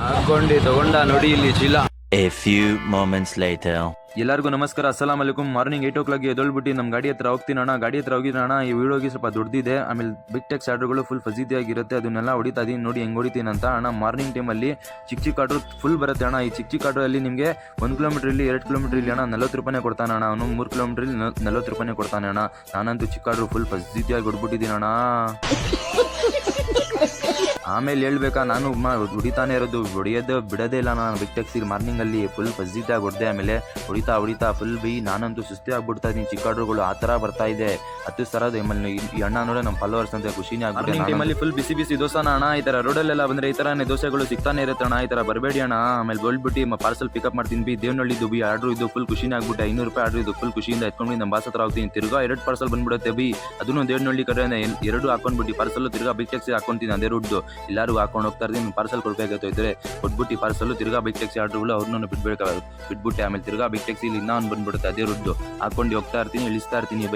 ಹಾಕೊಂಡಿ ತಗೊಂಡ ನೋಡಿ ಇಲ್ಲಿ ಚೀಲ. A few moments later. ಎಲ್ಲರಿಗೂ ನಮಸ್ಕಾರ, ಅಸ್ಸಲಾಂ ಅಲೈಕುಮ್. ಮಾರ್ನಿಂಗ್ 8 o'clock ಎದ್ದೊಳ್ಬಿಟ್ಟು ನಮ್ಮ ಗಾಡಿ ಹತ್ರ ಹೋಗ್ತೀನಿ ಅಣ್ಣ. ಗಾಡಿ ಹತ್ರ ಹೋಗಿದ್ರಣ ಈ ವಿಡಿಯೋಗೆ ಸ್ವಲ್ಪ ದೊಡ್ಡದಿದೆ. ಆಮೇಲೆ ಬಿಗ್ ಟೆಕ್ಸ್ ಆರ್ಡರ್ಗಳು ಫುಲ್ ಫಜಿತಿಯಾಗಿರುತ್ತೆ. ಅದನ್ನೆಲ್ಲ ಹೊಡಿತಾ ಇದೀನಿ ನೋಡಿ ಹೆಂಗೆ ಹೊಡಿತೀನಿ ಅಂತ ಅಣ್ಣ. ಮಾರ್ನಿಂಗ್ ಟೈಮಲ್ಲಿ ಚಿಕ್ಕ ಆರ್ಡರ್ ಫುಲ್ ಬರುತ್ತೆ ಅಣ್ಣ. ಈ ಚಿಕ್ಕ ಆರ್ಡರಲ್ಲಿ ನಿಮಗೆ 1 ಕಿಲೋಮೀಟರ್ ಇಲ್ಲಿ 2 ಕಿಲೋಮೀಟರ್ ಇಲ್ಲಿ ಅಣ್ಣ 40 ರೂಪಾಯಿ ಕೊಡ್ತಾನೆ ಅಣ್ಣ. ಅವನು 3 ಕಿಲೋಮೀಟರ್ ಇಲ್ಲಿ 40 ರೂಪಾಯಿ ಕೊಡ್ತಾನೆ ಅಣ್ಣ. ನಾನಂತೂ ಚಿಕ್ಕ ಆರ್ಡರ್ ಫುಲ್ ಫಜಿತಿಯಾಗಿ ಹೊಡ್ಬಿಟ್ಟಿದ್ದೀನಿ ಅಣ್ಣ. ಆಮೇಲೆ ಹೇಳ್ಬೇಕಾ, ನಾನು ಹೊಡಿತಾನೆ ಇರೋದು, ಹೊಡಿಯೋದು ಬಿಡೋದೇ ಇಲ್ಲ ನಾನು ಬಿಗ್ ಟ್ಯಾಕ್ಸಿ. ಮಾರ್ನಿಂಗಲ್ಲಿ ಫುಲ್ ಫಜಿತಿಯಾಗಿ ಹೊಡೆದೆ. ಆಮೇಲೆ ಹೊಡಿತಾ ಫುಲ್ ನಾನಂತೂ ಸುಸ್ತಿ ಆಗ್ಬಿಡ್ತಾ ಇದ್ದೀನಿ. ಚಿಕ್ಕ ಆರ್ಡರ್ಗಳು ಆ ಥರ ಬರ್ತಾ ಇದೆ. 10 ಥರದ ಈ ಅಣ್ಣ ನೋಡೋ ನಮ್ಮ ಫಾಲೋವರ್ಸ್ ಅಂತ ಖುಷಿನೇ ಆಗ್ಬಿಟ್ಟು ಟೈಮಲ್ಲಿ ಫುಲ್ ಬಿಸಿ ದೋಸೆನ ಅಣ್ಣ. ಈ ಥರ ರೋಡಲ್ಲೆಲ್ಲ ಬಂದರೆ ಈ ಥರನೇ ದೋಸೆಗಳು ಸಿಗ್ತಾನೆ ಇರುತ್ತೆ ಅಣ್ಣ. ಈ ಥರ ಬರಬೇಡಿ ಅಣ್ಣ. ಆಮೇಲೆ ಗೋಲ್ಬಿಟ್ಟು ಪಾರ್ಸಲ್ ಪಿಕಪ್ ಮಾಡ್ತೀನಿ ದೇವನಹಳ್ಳಿದು ಆರ್ಡ್ರು. ಇದು ಫುಲ್ ಖುಷಿನೇ ಆಗ್ಬಿಟ್ಟೆ. 500 ರೂಪಾಯಿ ಆರ್ಡ್ರು. ಇದು ಫುಲ್ ಖುಷಿಯಿಂದ ಎತ್ಕೊಂಡು ನಮ್ಮ ಬಾಸ್ ಹತ್ರ ಹೋಗ್ತೀನಿ. ತಿರ್ಗಾ 2 ಪಾರ್ಸಲ್ ಬಂದ್ಬಿಡುತ್ತೆ ಅದನ್ನು ದೇವನಹಳ್ಳಿ ಕಡೆ 2 ಹಾಕೊಂಡ್ಬಿಟ್ಟು ಪಾರ್ಸಲ್ ತಿರ್ಗಾ ಬಿಗ್ ಟ್ಯಾಕ್ಸಿ ಹಾಕೊಂತೀನಿ. ಅದೇ ರುಡ್ಡು ಎಲ್ಲರೂ ಹಾಕೊಂಡು ಹೋಗ್ತಾ ಇರ್ತೀನಿ. ಪಾರ್ಸಲ್ ಕೊಡ್ಬೇಕಾಗ್ತದೆ ಕೊಟ್ಬಿಟ್ಟು ಪಾರ್ಸಲ್ ತಿರ್ಗಾ ಬಿಗ್ ಟ್ಯಾಕ್ಸಿ ಆರ್ಡ್ರುಗಳು ಅವ್ರನ್ನ ಬಿಟ್ಬಿಟ್ಟೆ. ಆಮೇಲೆ ತಿರ್ಗಾ ಬಿಗ್ ಟ್ಯಾಕ್ಸಿಲಿ ಇನ್ನೊಂದು ಬಂದ್ಬಿಡುತ್ತೆ ಅದೇ ರುಡ್ಡು. ಹಾಕೊಂಡು ಹೋಗ್ತಾ ಇರ್ತೀನಿ, ಇಳಿಸ್ತಾ ಇರ್ತೀನಿ.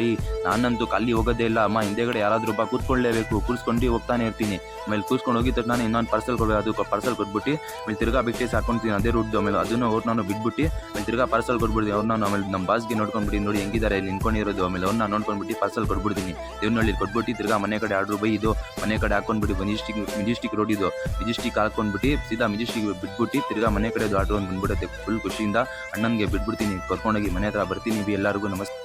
ನಾನಂತೂ ಖಾಲಿ ಹೋಗೋದೇ ಇಲ್ಲ ಅಮ್ಮ. ಹಿಂದೆಗಡೆ ಯಾರಾದ್ರೂ ಕೂತ್ಕೊಳ್ಳೇಬೇಕು. ಕೂರಿಸ್ಕೊಂಡು ಹೋಗ್ತಾನೆ ಇರ್ತೀನಿ. ಆಮೇಲೆ ಕೂರ್ಸ್ಕೊಂಡು ಹೋಗಿದ ತಕ್ಷಣ ನಾನು ಇನ್ನೊಂದು ಪಾರ್ಸಲ್ ಕೊಡಬೇಕು. ಅದು ಪಾರ್ಸಲ್ ಕೊಟ್ಬಿಟ್ಟು ಆಮೇಲೆ ತಿರ್ಗಾ ಬಿಗ್ ಟ್ಯಾಕ್ಸಿ ಹಾಕೊಂತೀನಿ ಅದೇ ರುಡ್ಡು. ಆಮೇಲೆ ಅದನ್ನು ನಾನು ಬಿಟ್ಬಿಟ್ಟು ಆಮೇಲೆ ತಿರ್ಗಾ ಪಾರ್ಸಲ್ ಕೊಟ್ಬಿಡ್ತೀನಿ ಅವ್ರನ್ನ. ಆಮೇಲೆ ನಮ್ಮ ಬಾಸ್ಗೆ ನೋಡ್ಕೊಂಡ್ಬಿಟ್ಟು ನೋಡಿ ಹೆಂಗಿದ್ದಾರೆ ನಿಂತ್ಕೊಂಡಿರೋದು. ಆಮೇಲೆ ಅವ್ರನ್ನ ನೋಡ್ಕೊಂಡ್ಬಿಟ್ಟು ಪಾರ್ಸಲ್ ಕೊಟ್ಬಿಡ್ತೀನಿ. ದೇವನಹಳ್ಳಿ ಕೊಟ್ಬಿಟ್ಟು ತಿರ್ಗಾ ಮನೆ ಕಡೆ ಆರ್ಡ್ರು ಇದು ಮನೆ ಕಡೆ ಹಾಕೊಂಡ್ಬಿಟ್ಟು ಮೆಜೆಸ್ಟಿಕ್ ರೋಡ್ ಇದು ಮೆಜೆಸ್ಟಿಕ್ ಹಾಕೊಂಡ್ಬಿಟ್ಟು ಸೀದಾ ಮೆಜೆಸ್ಟಿಕ್ ಬಿಟ್ಬಿಟ್ಟು ತಿರ್ಗಾ ಮನೆ ಕಡೆ ಆರ್ಡ್ರು ಒಂದು ಬಂದ್ಬಿಡುತ್ತೆ. ಫುಲ್ ಖುಷಿಯಿಂದ ಅಣ್ಣನಿಗೆ ಬಿಟ್ಬಿಡ್ತೀನಿ. ಕರ್ಕೊಂಡೋಗಿ ಮನೆ ಹತ್ರ ಬರ್ತೀನಿ. ಎಲ್ಲರಿಗೂ ನಮಸ್ತೆ.